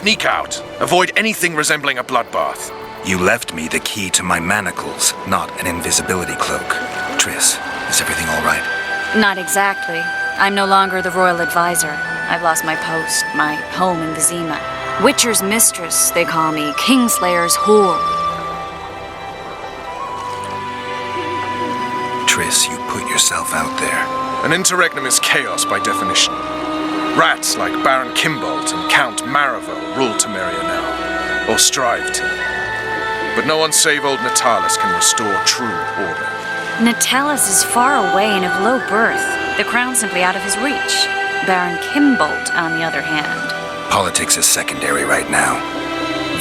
Sneak out. Avoid anything resembling a bloodbath. You left me the key to my manacles, not an invisibility cloak. Triss, is everything all right? Not exactly. I'm no longer the royal advisor. I've lost my post, my home in Vizima. Witcher's mistress, they call me. Kingslayer's whore. Triss, you put yourself out there. An interregnum is chaos by definition. Rats like Baron Kimbolt and Count Marivel rule Temeria now, or strive to. But no one save old Natalis can restore true order. Natalis is far away and of low birth. The crown's simply out of his reach. Baron Kimbolt, on the other hand. Politics is secondary right now.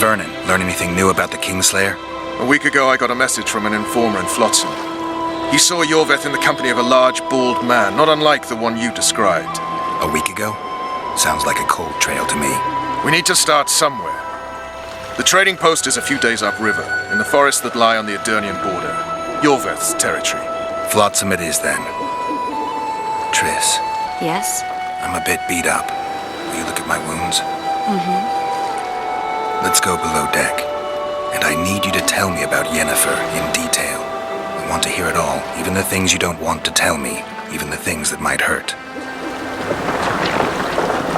Vernon, learn anything new about the Kingslayer? A week ago, I got a message from an informer in Flotsam. He saw Yorveth in the company of a large, bald man, not unlike the one you described. A week ago? Sounds like a cold trail to me. We need to start somewhere. The trading post is a few days upriver, in the forests that lie on the Adernian border. Yorveth's territory. Flotsam it is, then. Triss. Yes? I'm a bit beat up. Will you look at my wounds? Let's go below deck. And I need you to tell me about Yennefer in detail. I want to hear it all, even the things you don't want to tell me, even the things that might hurt.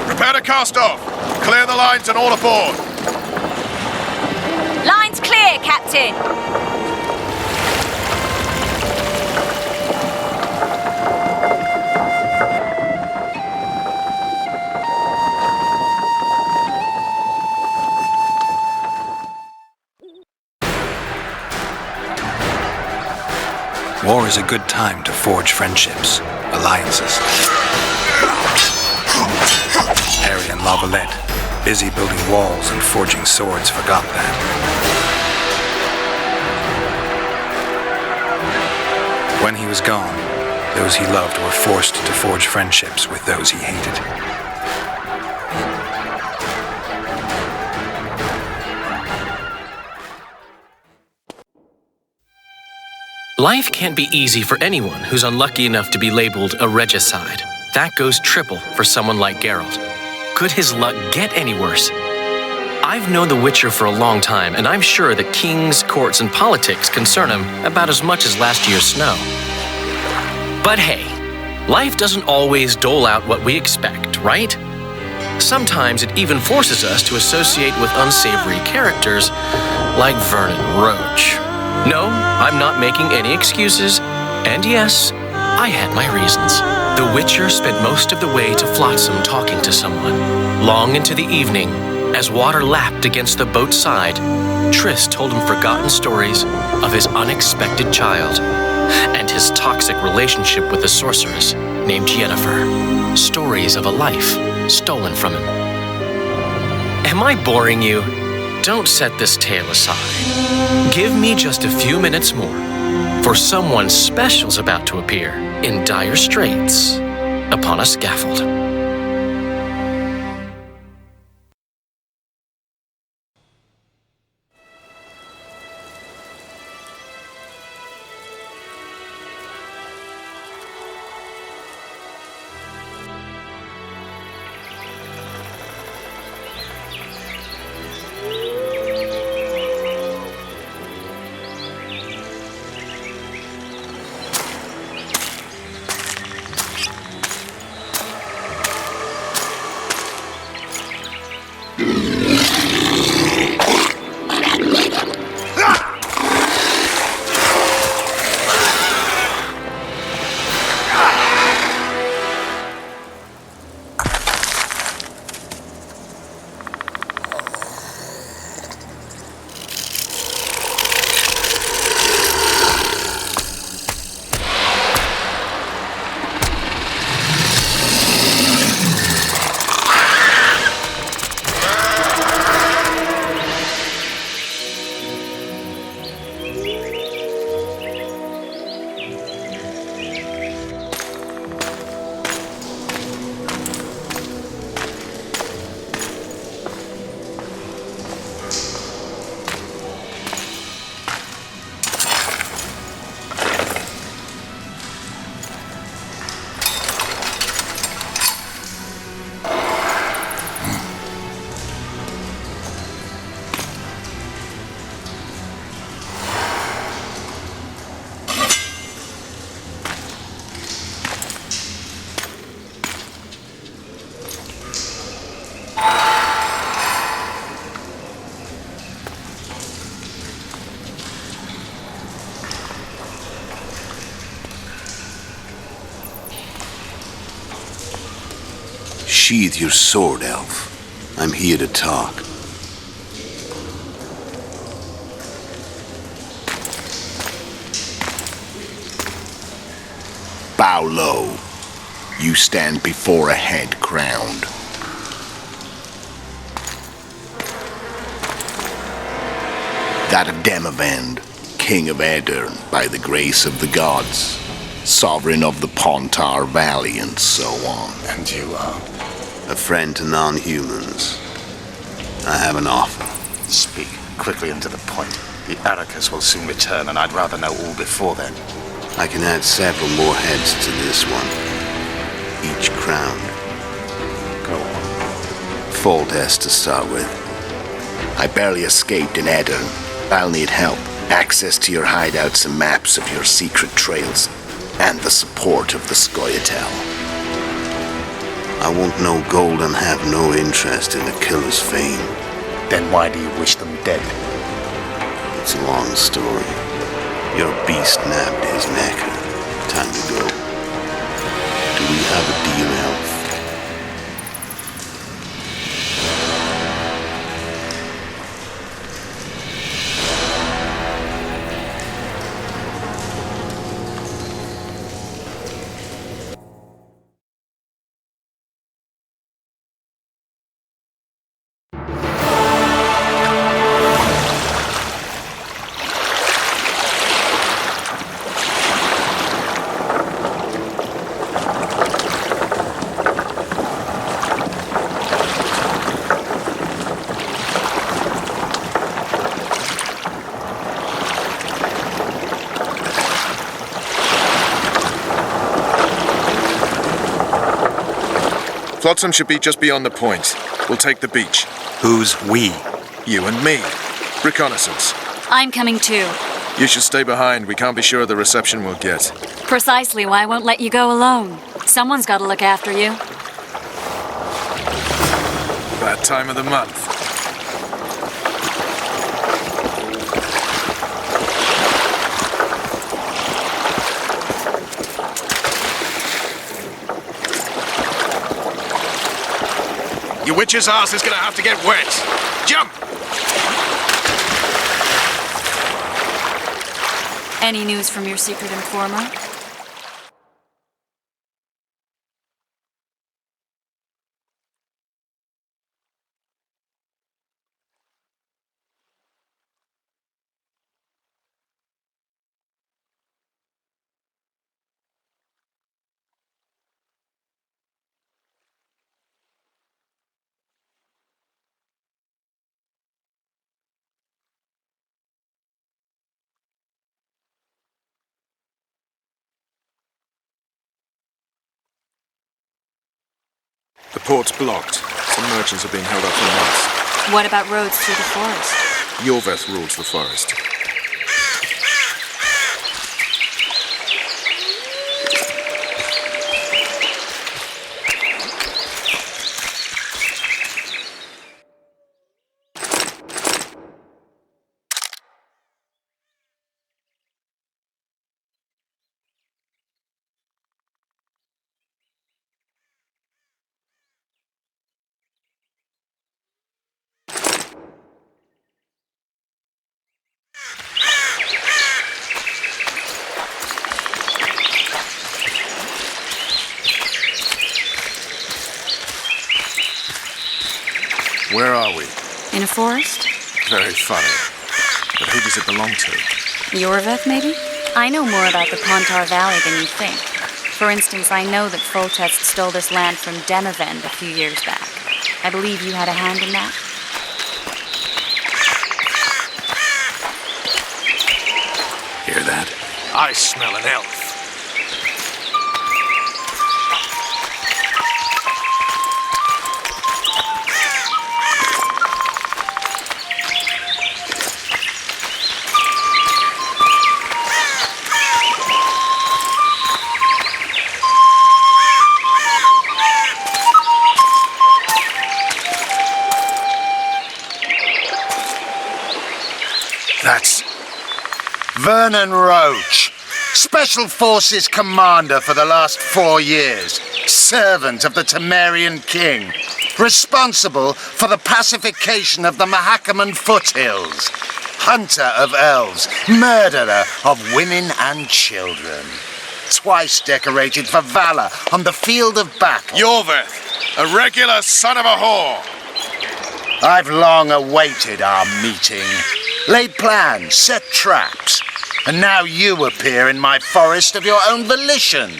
Prepare to cast off! Clear the lines and all aboard! Line's clear, Captain! War is a good time to forge friendships, alliances. Harry and Lavalette, busy building walls and forging swords, forgot that. When he was gone, those he loved were forced to forge friendships with those he hated. Life can't be easy for anyone who's unlucky enough to be labeled a regicide. That goes triple for someone like Geralt. Could his luck get any worse? I've known the Witcher for a long time, and I'm sure that kings, courts, and politics concern him about as much as last year's snow. But hey, life doesn't always dole out what we expect, right? Sometimes it even forces us to associate with unsavory characters like Vernon Roach. No, I'm not making any excuses, and yes, I had my reasons. The Witcher spent most of the way to Flotsam talking to someone. Long into the evening, as water lapped against the boat's side, Triss told him forgotten stories of his unexpected child and his toxic relationship with a sorceress named Yennefer. Stories of a life stolen from him. Am I boring you? Don't set this tale aside. Give me just a few minutes more, for someone special's about to appear in dire straits upon a scaffold. Unsheathe your sword, elf. I'm here to talk. Bow low. You stand before a head crowned. That of Demavend, King of Aedirn, by the grace of the gods, sovereign of the Pontar Valley, and so on. And you are? A friend to non-humans. I have an offer. Speak quickly and to the point. The Arrakis will soon return, and I'd rather know all before then. I can add several more heads to this one. Each crowned. Go on. Foltest to start with. I barely escaped in Aedirn. I'll need help. Access to your hideouts and maps of your secret trails. And the support of the Scoia'tael. I want no gold and have no interest in the killer's fame. Then why do you wish them dead? It's a long story. Your beast nabbed his neck. Time to go. Do we have a deal, elf? Flotsam should be just beyond the point. We'll take the beach. Who's we? You and me. Reconnaissance. I'm coming too. You should stay behind. We can't be sure of the reception we'll get. Precisely why I won't let you go alone. Someone's got to look after you. Bad time of the month. Your witch's ass is gonna have to get wet. Jump! Any news from your secret informer? The port's blocked. Some merchants are being held up for months. What about roads through the forest? Yorveth rules the forest. Where are we? In a forest? Very funny. But who does it belong to? Yorveth, maybe? I know more about the Pontar Valley than you think. For instance, I know that Foltest stole this land from Demavend a few years back. I believe you had a hand in that? Hear that? I smell an elf. That's Vernon Roach, Special Forces Commander for the last 4 years. servant of the Temerian king, responsible for the pacification of the Mahakaman foothills, hunter of elves, murderer of women and children. Twice decorated for valor on the field of battle. Yorveth, a regular son of a whore. I've long awaited our meeting, laid plans, set traps, and now you appear in my forest of your own volition.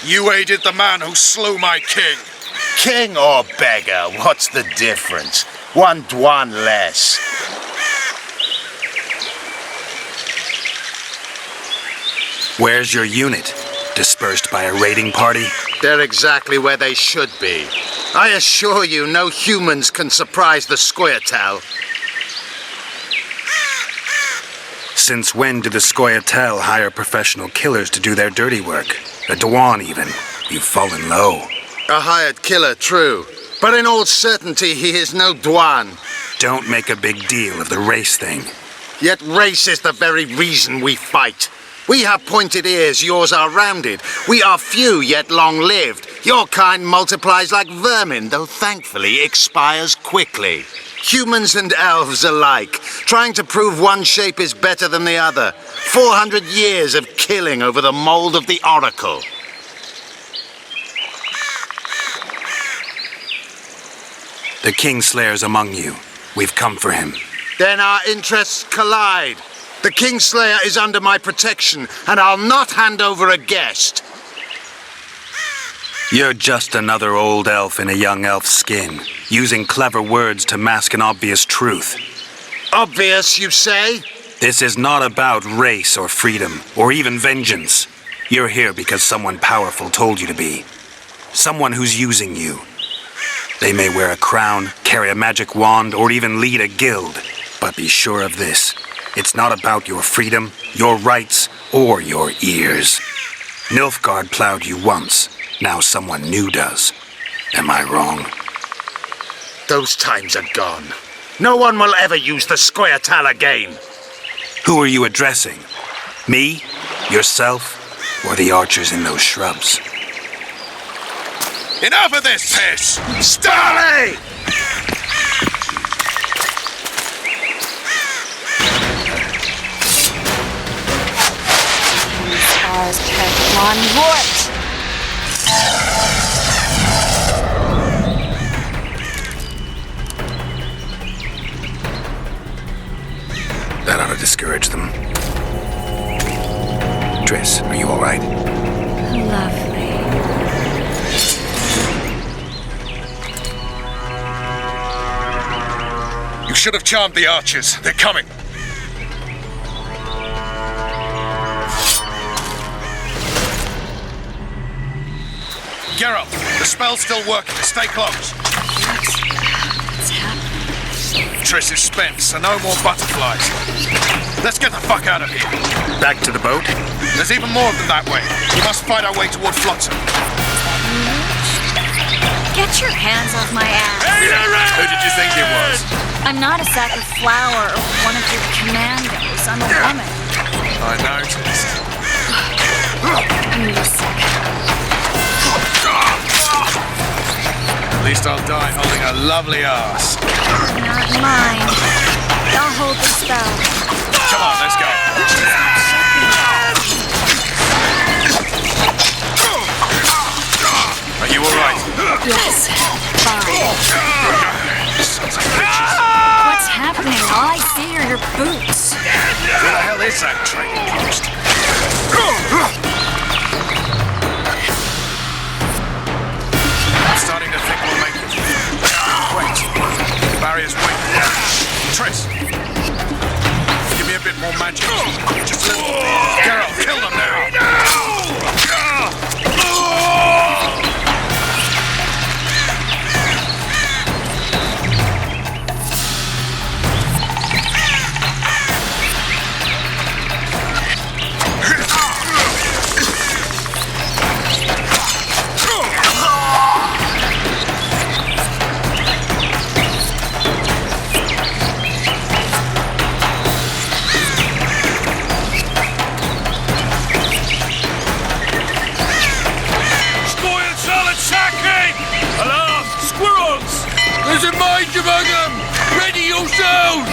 You aided the man who slew my king. King or beggar, what's the difference? One Dwan less. Where's your unit? Dispersed by a raiding party? They're exactly where they should be. I assure you, no humans can surprise the Scoia'tael. Since when do the Scoia'tael hire professional killers to do their dirty work? A Dwan, even. You've fallen low. A hired killer, true. But in all certainty, he is no Dwan. Don't make a big deal of the race thing. Yet race is the very reason we fight. We have pointed ears, yours are rounded. We are few, yet long-lived. Your kind multiplies like vermin, though thankfully expires quickly. Humans and elves alike, trying to prove one shape is better than the other. 400 years of killing over the mold of the Oracle. The Kingslayer's among you. We've come for him. Then our interests collide. The Kingslayer is under my protection, and I'll not hand over a guest. You're just another old elf in a young elf's skin, using clever words to mask an obvious truth. Obvious, you say? This is not about race or freedom, or even vengeance. You're here because someone powerful told you to be. Someone who's using you. They may wear a crown, carry a magic wand, or even lead a guild. But be sure of this. It's not about your freedom, your rights, or your ears. Nilfgaard plowed you once. Now someone new does. Am I wrong? Those times are gone. No one will ever use the Scoia'tael again. Who are you addressing? Me? Yourself? Or the archers in those shrubs? Enough of this piss! Starley! Stars kept one wart. That ought to discourage them. Triss, are you all right? Lovely. You should have charmed the archers. They're coming. Geralt, the spell's still working. Stay close. What's happening? Triss is spent, so no more butterflies. Let's get the fuck out of here. Back to the boat? There's even more of them that way. We must fight our way toward Flotsam. Get your hands off my ass. Who did you think it was? I'm not a sack of flour or one of your commandos. I'm a woman. I noticed. I'm sick. At least I'll die holding a lovely ass. Not mine. I'll hold the spell. Come on, let's go. Are you alright? Yes. Fine. Sons of bitches. What's happening? All I see are your boots. Who the hell is that training post? I'm starting to think we'll make it. Wait. The barrier's waiting. Triss. Give me a bit more magic. Just a little. Geralt, kill them now. among them! Ready yourselves!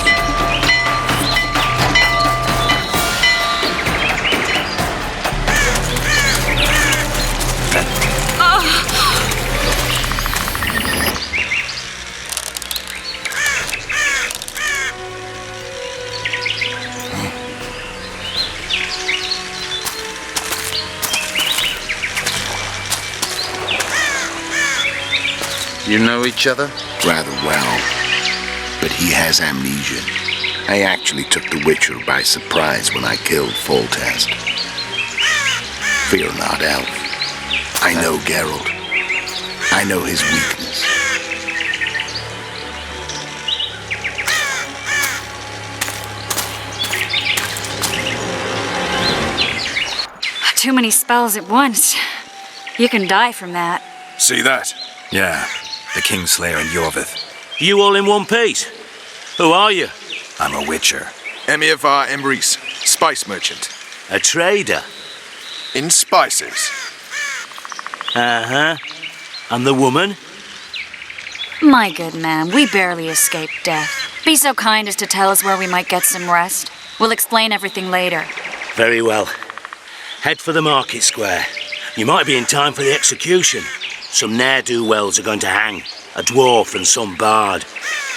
You know each other? Rather well. But he has amnesia. I actually took the Witcher by surprise when I killed Foltest. Fear not, Elf. I know Geralt. I know his weakness. Too many spells at once. You can die from that. See that? Yeah, the Kingslayer and Yorvith. You all in one piece? Who are you? I'm a Witcher. Emir var Emrys, spice merchant. A trader? In spices. Uh-huh. And the woman? My good man, we barely escaped death. Be so kind as to tell us where we might get some rest. We'll explain everything later. Very well. Head for the market square. You might be in time for the execution. Some ne'er-do-wells are going to hang. A dwarf and some bard.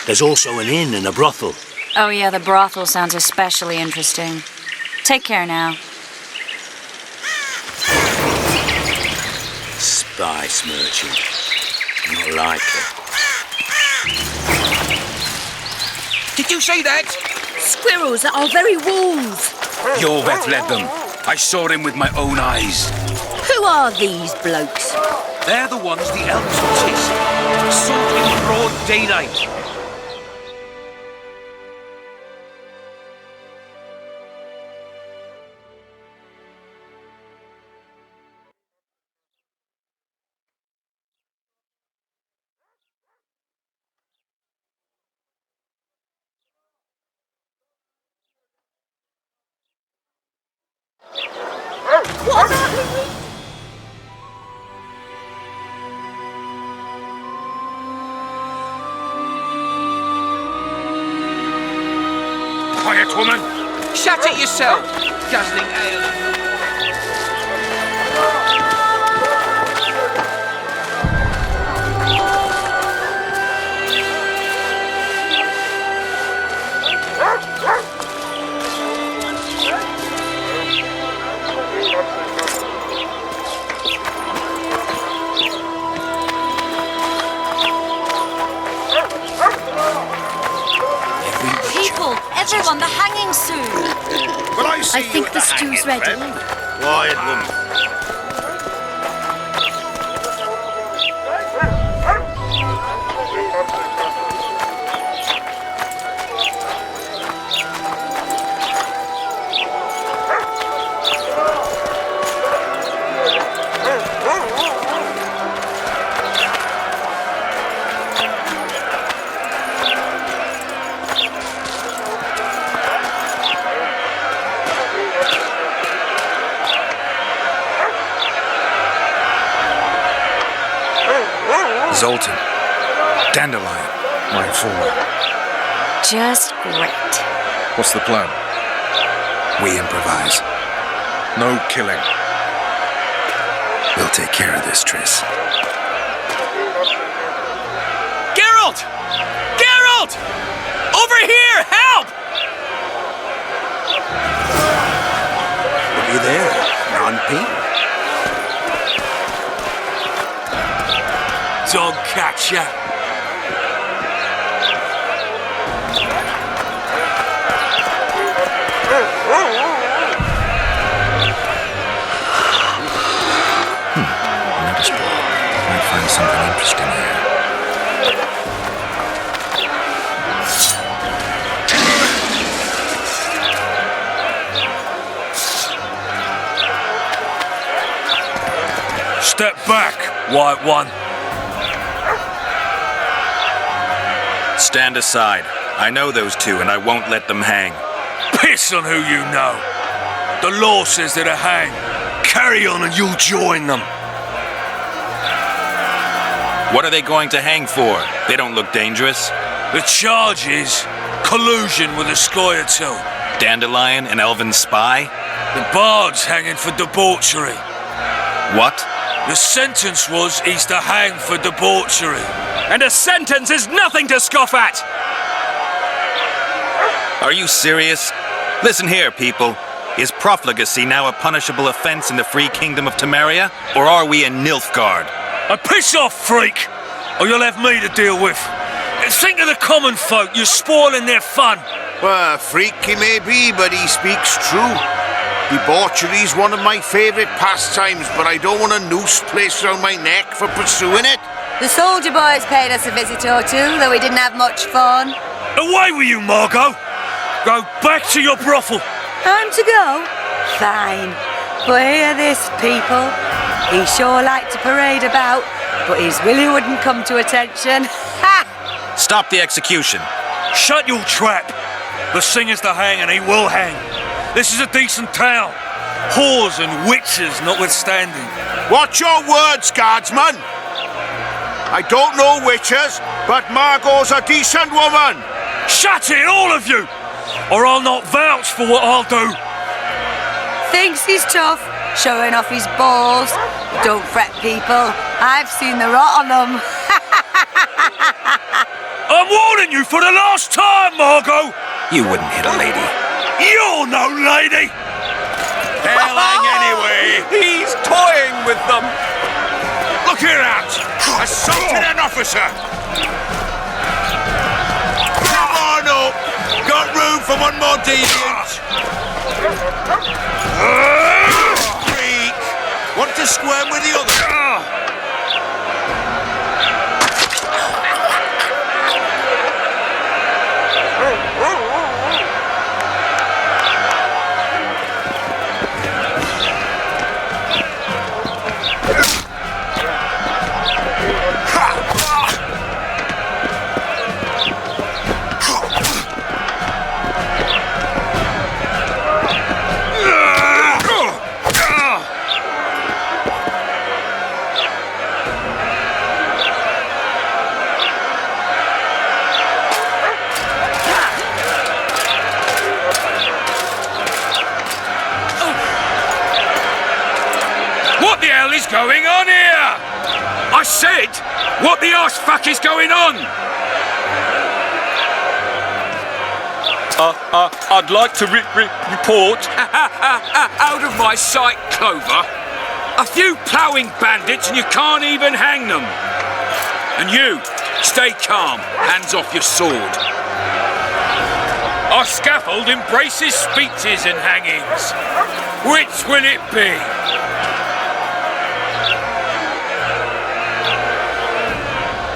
There's also an inn and a brothel. Oh yeah, the brothel sounds especially interesting. Take care now. Spice merchant. Not likely. Did you see that? Squirrels at our very walls. Yorveth led them. I saw him with my own eyes. Who are these blokes? They're the ones the elves were chasing. Sought in broad daylight. What about Quiet, woman! Shut it yourself, guzzling ale. people? Everyone, the hanging soon. Well, I think the stew's ready. Quiet, woman. Zoltan. Dandelion. My forward. Just great. What's the plan? We improvise. No killing. We'll take care of this, Triss. Geralt! Geralt! Over here! Help! What are you there? Non-Pete? Dog catcher. Notice board. Might find something interesting here. Step back, White One. Stand aside. I know those two, and I won't let them hang. Piss on who you know. The law says they're to hang. Carry on and you'll join them. What are they going to hang for? They don't look dangerous. The charge is collusion with the Scoia'tael. Dandelion, an elven spy? The bard's hanging for debauchery. What? The sentence was he's to hang for debauchery. And a sentence is nothing to scoff at! Are you serious? Listen here, people. Is profligacy now a punishable offense in the free kingdom of Temeria? Or are we in Nilfgaard? Piss off, freak! Or you'll have me to deal with. Think of the common folk. You're spoiling their fun. Well, a freak he may be, but he speaks true. Debauchery's one of my favourite pastimes, but I don't want a noose placed around my neck for pursuing it. The soldier boys paid us a visit or two, though we didn't have much fun. Away with you, Margot! Go back to your brothel. Time to go? Fine. But hear this, people. He sure liked to parade about, but his Willie wouldn't come to attention. Ha! Stop the execution. Shut your trap. The singer's to hang, and he will hang. This is a decent town. Whores and witches notwithstanding. Watch your words, guardsman. I don't know witches, but Margot's a decent woman. Shut it, all of you! Or I'll not vouch for what I'll do. Thinks he's tough, showing off his balls. Don't fret, people. I've seen the rot on them. I'm warning you for the last time, Margot! You wouldn't hit a lady. You're no lady! They'll hang anyway. He's toying with them! Look here out! Assaulted an officer! Come on up! Got room for one more deviant! Freak! Want to squirm with the other? What the hell is going on here? I said, what the arse fuck is going on? I'd like to report. Out of my sight, Clover. A few ploughing bandits and you can't even hang them. And you, stay calm, hands off your sword. Our scaffold embraces speeches and hangings. Which will it be?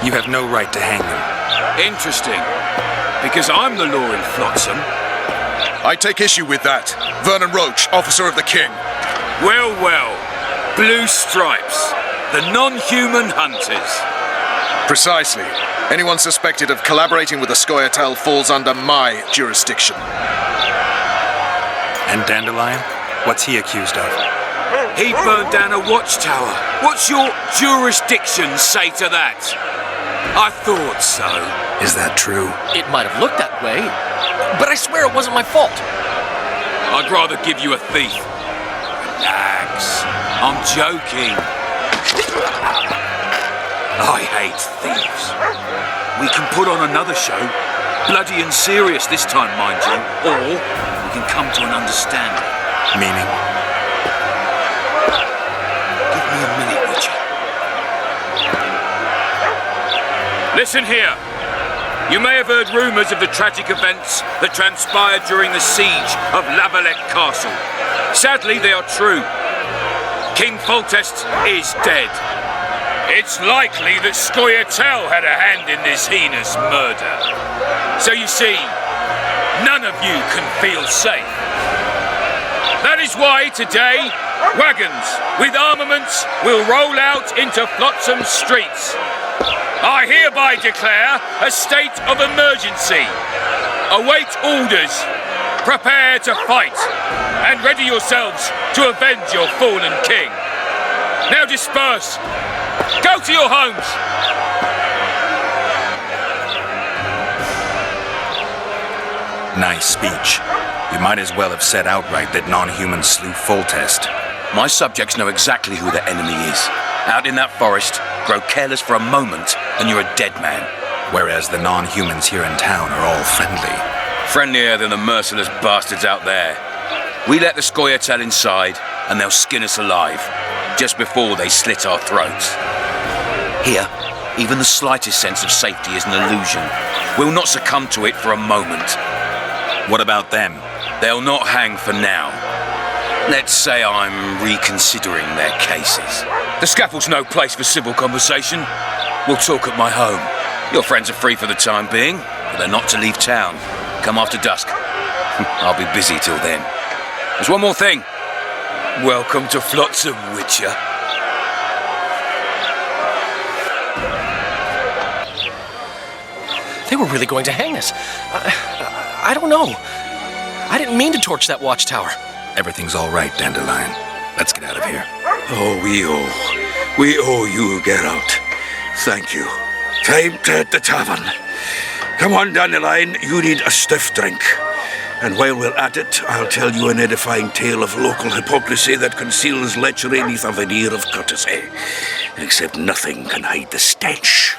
You have no right to hang them. Interesting. Because I'm the law in Flotsam. I take issue with that. Vernon Roach, officer of the king. Well, well. Blue stripes. The non-human hunters. Precisely. Anyone suspected of collaborating with the Scoia'tael falls under my jurisdiction. And Dandelion? What's he accused of? He burned down a watchtower. What's your jurisdiction say to that? I thought so. Is that true? It might have looked that way, but I swear it wasn't my fault. I'd rather give you a thief. Relax. I'm joking. I hate thieves. We can put on another show. Bloody and serious this time, mind you. Or we can come to an understanding. Meaning? Give me a minute, would you? Listen here. You may have heard rumours of the tragic events that transpired during the siege of Lavalette Castle. Sadly, they are true. King Foltest is dead. It's likely that Scoia'tael had a hand in this heinous murder. So you see, none of you can feel safe. That is why today, wagons with armaments will roll out into Flotsam streets. I hereby declare a state of emergency. Await orders. Prepare to fight. And ready yourselves to avenge your fallen king. Now disperse. Go to your homes. Nice speech. You might as well have said outright that non-humans slew Foltest. My subjects know exactly who the enemy is. Out in that forest, grow careless for a moment, and you're a dead man. Whereas the non-humans here in town are all friendly. Friendlier than the merciless bastards out there. We let the Scoia'tael inside, and they'll skin us alive, just before they slit our throats. Here, even the slightest sense of safety is an illusion. We'll not succumb to it for a moment. What about them? They'll not hang for now. Let's say I'm reconsidering their cases. The scaffold's no place for civil conversation. We'll talk at my home. Your friends are free for the time being, but they're not to leave town. Come after dusk. I'll be busy till then. There's one more thing. Welcome to Flotsam, Witcher. They were really going to hang us. I don't know. I didn't mean to torch that watchtower. Everything's all right, Dandelion. Let's get out of here. Oh, we owe you, Geralt. Thank you. Time to hit the tavern. Come on, Dandelion, you need a stiff drink. And while we're at it, I'll tell you an edifying tale of local hypocrisy that conceals lechery neath a veneer of courtesy. Except nothing can hide the stench.